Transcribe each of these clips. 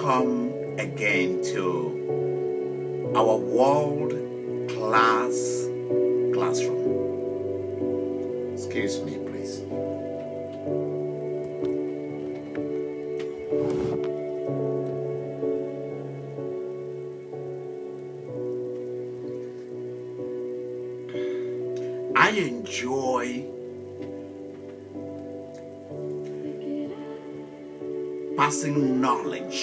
Welcome again to our world-class classroom. Excuse me, please. I enjoy passing knowledge,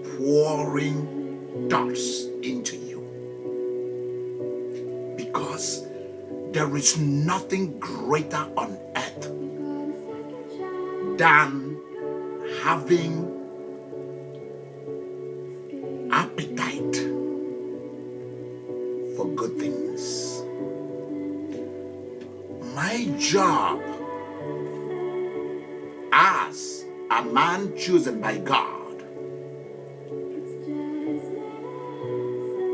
pouring thoughts into you, because there is nothing greater on earth than having appetite for good things. My job as a man chosen by God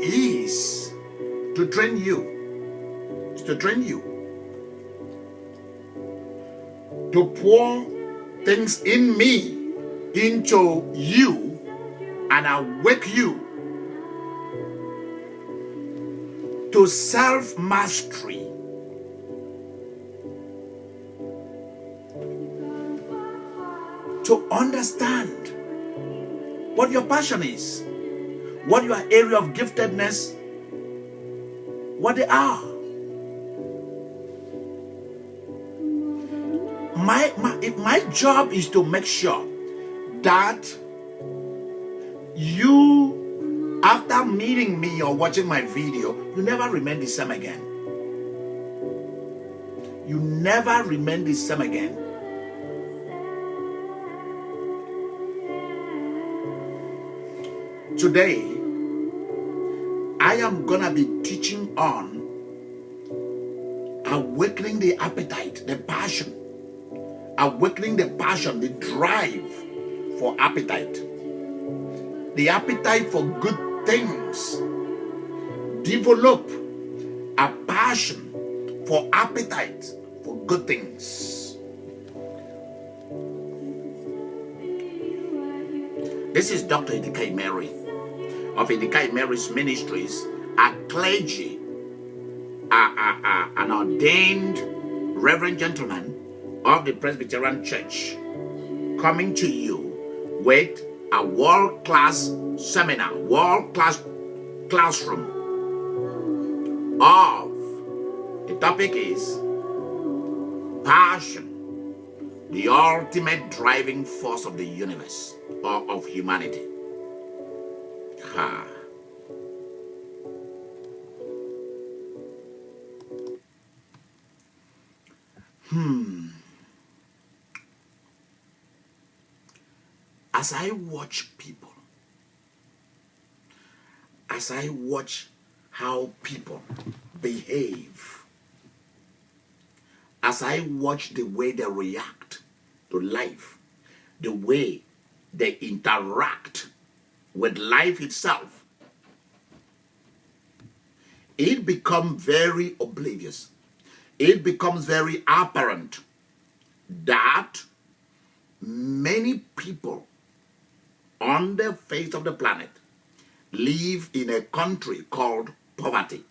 is to train you, to pour things in me into you and awake you to self-mastery, to understand what your passion is, what your area of giftedness, what they are. My job is to make sure that you, after meeting me or watching my video, you never remain the same again. You never remain the same again. Today, I am gonna be teaching on awakening the appetite, the passion, the drive for appetite, the appetite for good things. Develop a passion for appetite for good things. This is Dr. Idika Imeri of Idika Imeri's Ministries, a clergy, an ordained reverend gentleman of the Presbyterian Church, coming to you with a world-class seminar, world-class classroom of, the topic is passion, the ultimate driving force of the universe or of humanity. Ha. As I watch people, as I watch how people behave, as I watch the way they react to life, the way they interact with life itself, it becomes very obvious. It becomes very apparent that many people on the face of the planet live in a country called poverty,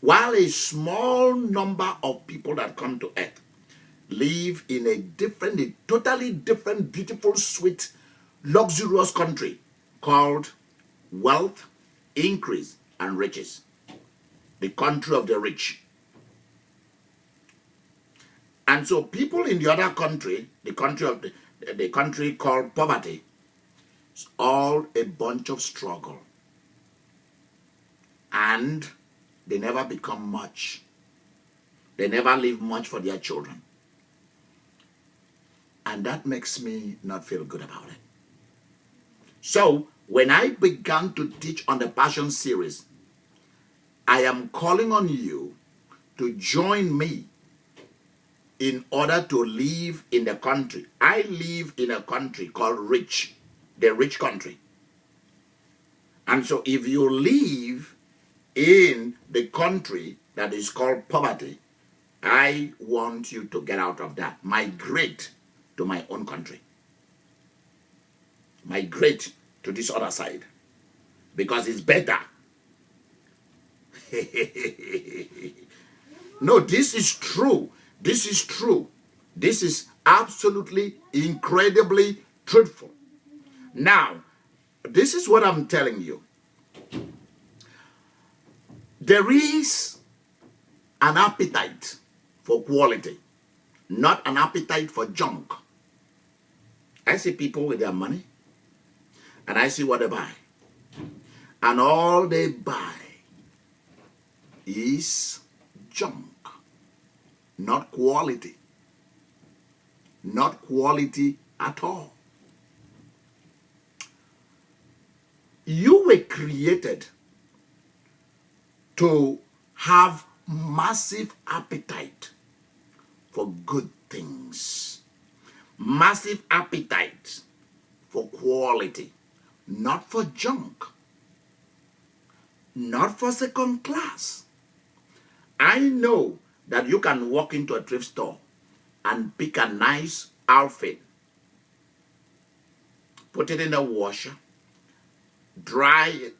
while a small number of people that come to earth live in a totally different, beautiful, sweet, luxurious country called wealth, increase, and riches. The country of the rich. And so people in the other country, the country called poverty, it's all a bunch of struggle. And they never become much. They never leave much for their children. And that makes me not feel good about it. So, when I began to teach on the Passion series, I am calling on you to join me in order to live in the country. I live in a country called rich, the rich country. And so if you live in the country that is called poverty, I want you to get out of that. Migrate to my own country. migrate to this other side because it's better. No, this is true. This is true. This is absolutely incredibly truthful. Now, this is what I'm telling you. There is an appetite for quality, not an appetite for junk. I see people with their money, and I see what they buy. And all they buy is junk, not quality. Not quality at all. You were created to have massive appetite for good things. Massive appetite for quality, not for junk, not for second class. I know that you can walk into a thrift store and pick a nice outfit, put it in the washer, dry it,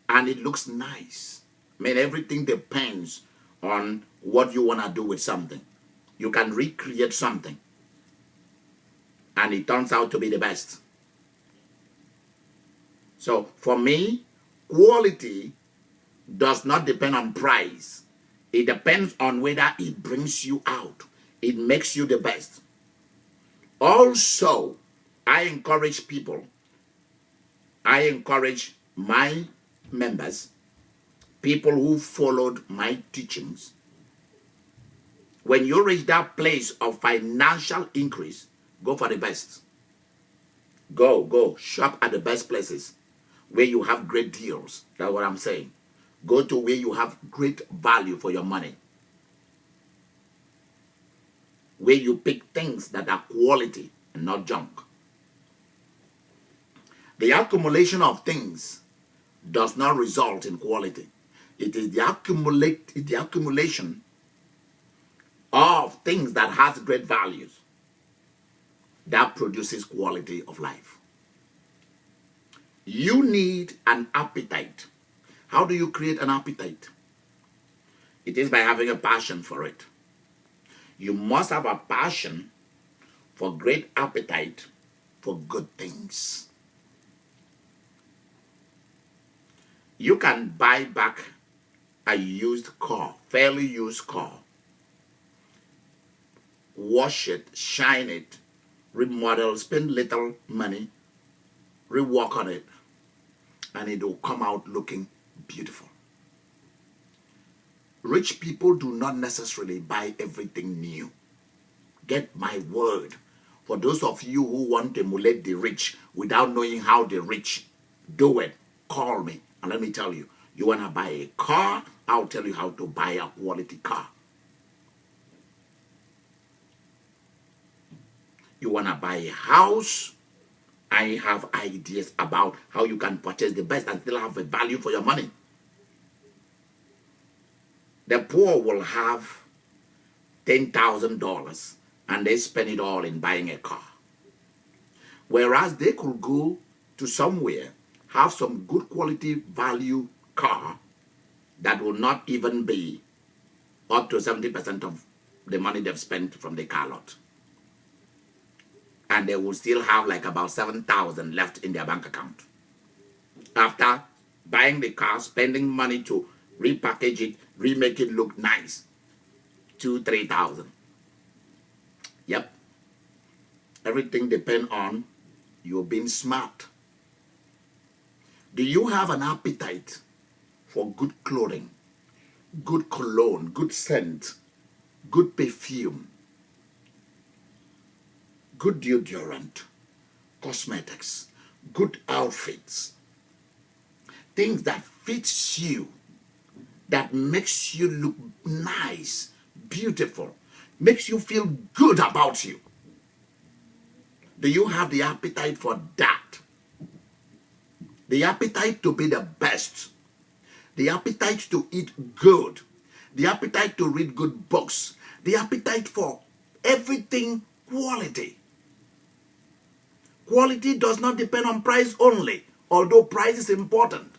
and it looks nice. I mean, everything depends on what you want to do with something. You can recreate something, and it turns out to be the best. So for me, quality does not depend on price. It depends on whether it brings you out. It makes you the best. Also, I encourage people, I encourage my members, people who followed my teachings. When you reach that place of financial increase, go for the best. Go, shop at the best places where you have great deals. That's what I'm saying. Go to where you have great value for your money. Where you pick things that are quality and not junk. The accumulation of things does not result in quality. It is the accumulation of things that has great values that produces quality of life. You need an appetite. How do you create an appetite? It is by having a passion for it. You must have a passion for great appetite for good things. You can buy back a used car, fairly used car, wash it, shine it, remodel, spend little money, rework on it, and it will come out looking beautiful. Rich people do not necessarily buy everything new. Get my word. For those of you who want to emulate the rich without knowing how the rich do it, call me and let me tell you. You want to buy a car? I'll tell you how to buy a quality car. You want to buy a house? I have ideas about how you can purchase the best and still have a value for your money. The poor will have $10,000 and they spend it all in buying a car. Whereas they could go to somewhere, have some good quality value car that will not even be up to 70% of the money they've spent from the car lot. And they will still have like about $7,000 left in their bank account. After buying the car, spending money to repackage it, remake it look nice, $2,000-3,000. Yep. Everything depends on you being smart. Do you have an appetite for good clothing, good cologne, good scent, good perfume, good deodorant, cosmetics, good outfits, things that fits you, that makes you look nice, beautiful, makes you feel good about you? Do you have the appetite for that? The appetite to be the best, the appetite to eat good, the appetite to read good books, the appetite for everything quality. Quality does not depend on price only, although price is important.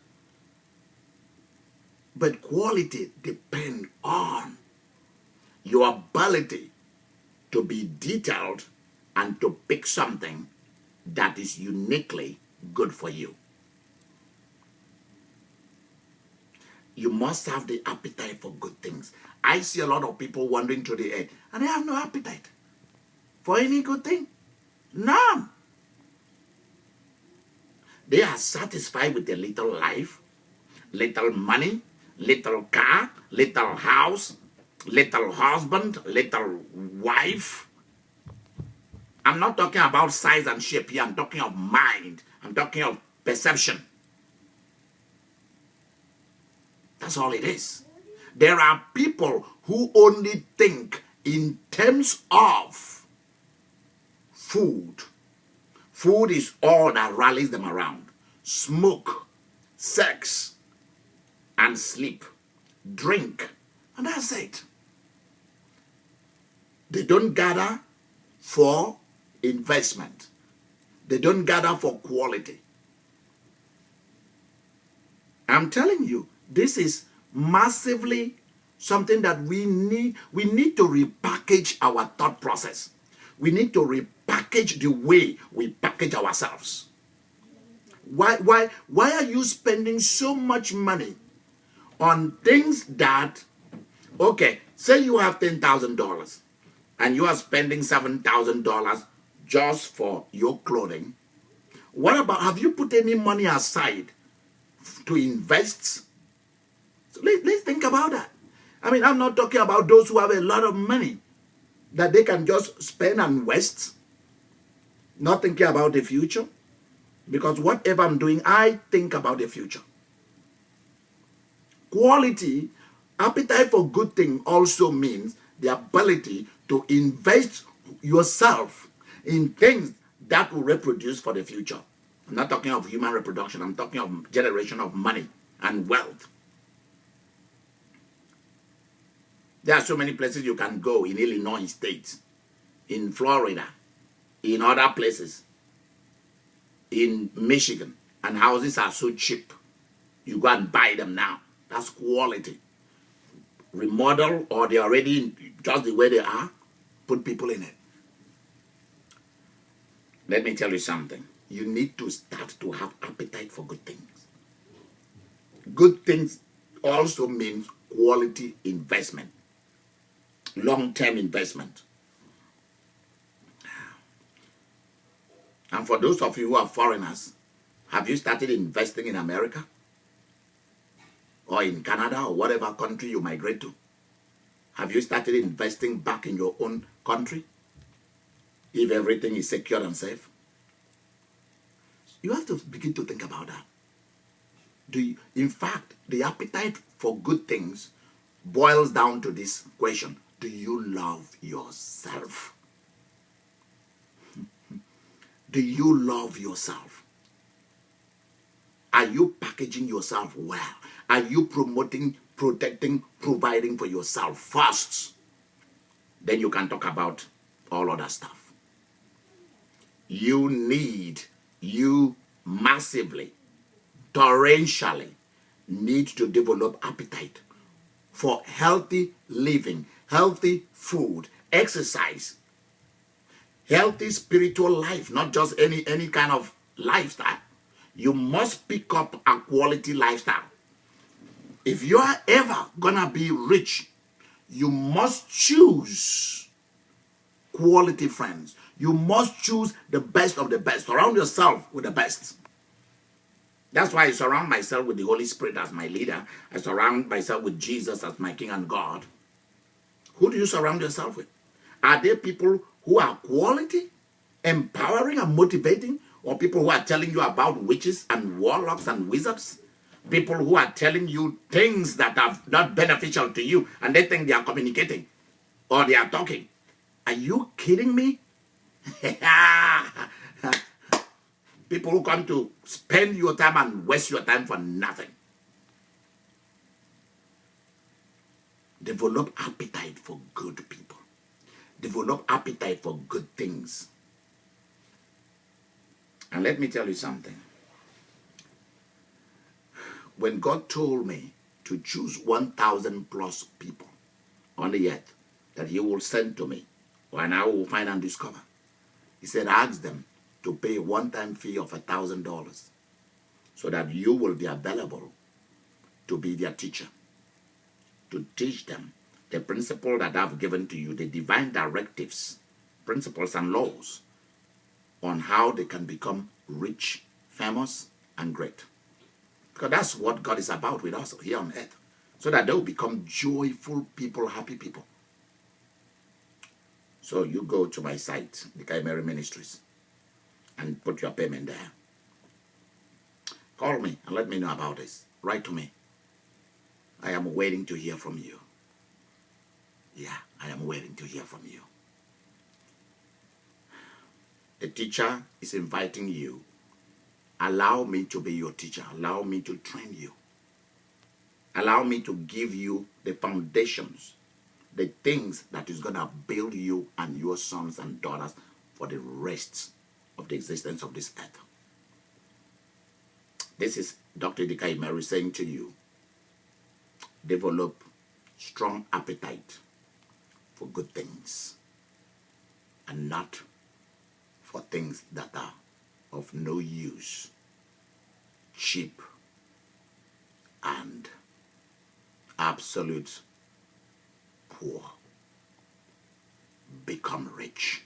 But quality depends on your ability to be detailed and to pick something that is uniquely good for you. You must have the appetite for good things. I see a lot of people wandering through the earth and they have no appetite for any good thing. None. They are satisfied with a little life, little money, little car, little house, little husband, little wife. I'm not talking about size and shape here. I'm talking of mind. I'm talking of perception. That's all it is. There are people who only think in terms of food. Food is all that rallies them around. Smoke, sex, and sleep. Drink, and that's it. They don't gather for investment. They don't gather for quality. I'm telling you, this is massively something that we need. We need to repackage our thought process. We need to repackage the way we package ourselves. Why are you spending so much money on things that, okay, say you have $10,000 and you are spending $7,000 just for your clothing. What about, have you put any money aside to invest? So let's think about that. I mean, I'm not talking about those who have a lot of money that they can just spend and waste, not thinking about the future. Because whatever I'm doing, I think about the future. Quality, appetite for good things also means the ability to invest yourself in things that will reproduce for the future. I'm not talking of human reproduction. I'm talking of generation of money and wealth. There are so many places you can go in Illinois State, in Florida, in other places, in Michigan, and houses are so cheap. You go and buy them now. That's quality. Remodel, or they're already just the way they are, put people in it. Let me tell you something. You need to start to have appetite for good things. Good things also means quality investment, long-term investment. And for those of you who are foreigners, have you started investing in America? Or in Canada, or whatever country you migrate to? Have you started investing back in your own country? If everything is secure and safe? You have to begin to think about that. In fact, the appetite for good things boils down to this question. Do you love yourself? Do you love yourself? Are you packaging yourself well? Are you promoting, protecting, providing for yourself first? Then you can talk about all other stuff. You massively, torrentially need to develop appetite for healthy living, healthy food, exercise, healthy spiritual life, not just any kind of lifestyle. You must pick up a quality lifestyle. If you are ever gonna be rich, you must choose quality friends. You must choose the best of the best. Surround yourself with the best. That's why I surround myself with the Holy Spirit as my leader. I surround myself with Jesus as my King and God. Who do you surround yourself with? Are there people who are quality, empowering and motivating, or people who are telling you about witches and warlocks and wizards? People who are telling you things that are not beneficial to you, and they think they are communicating or they are talking. Are you kidding me? People who come to spend your time and waste your time for nothing. Develop appetite for good people. Develop appetite for good things. And let me tell you something. When God told me to choose 1,000 plus people on the earth that he will send to me, and I will find and discover, he said, ask them to pay a one-time fee of $1,000 so that you will be available to be their teacher, to teach them the principle that I've given to you, the divine directives, principles and laws on how they can become rich, famous, and great. Because that's what God is about with us here on earth. So that they will become joyful people, happy people. So you go to my site, Idika Imeri Ministries, and put your payment there. Call me and let me know about this. Write to me. I am waiting to hear from you. Yeah, I am waiting to hear from you. The teacher is inviting you. Allow me to be your teacher. Allow me to train you. Allow me to give you the foundations, the things that is going to build you and your sons and daughters for the rest of the existence of this earth. This is Dr. Idika Imeri saying to you, develop strong appetite for good things and not for things that are of no use, cheap, and absolute poor. Become rich.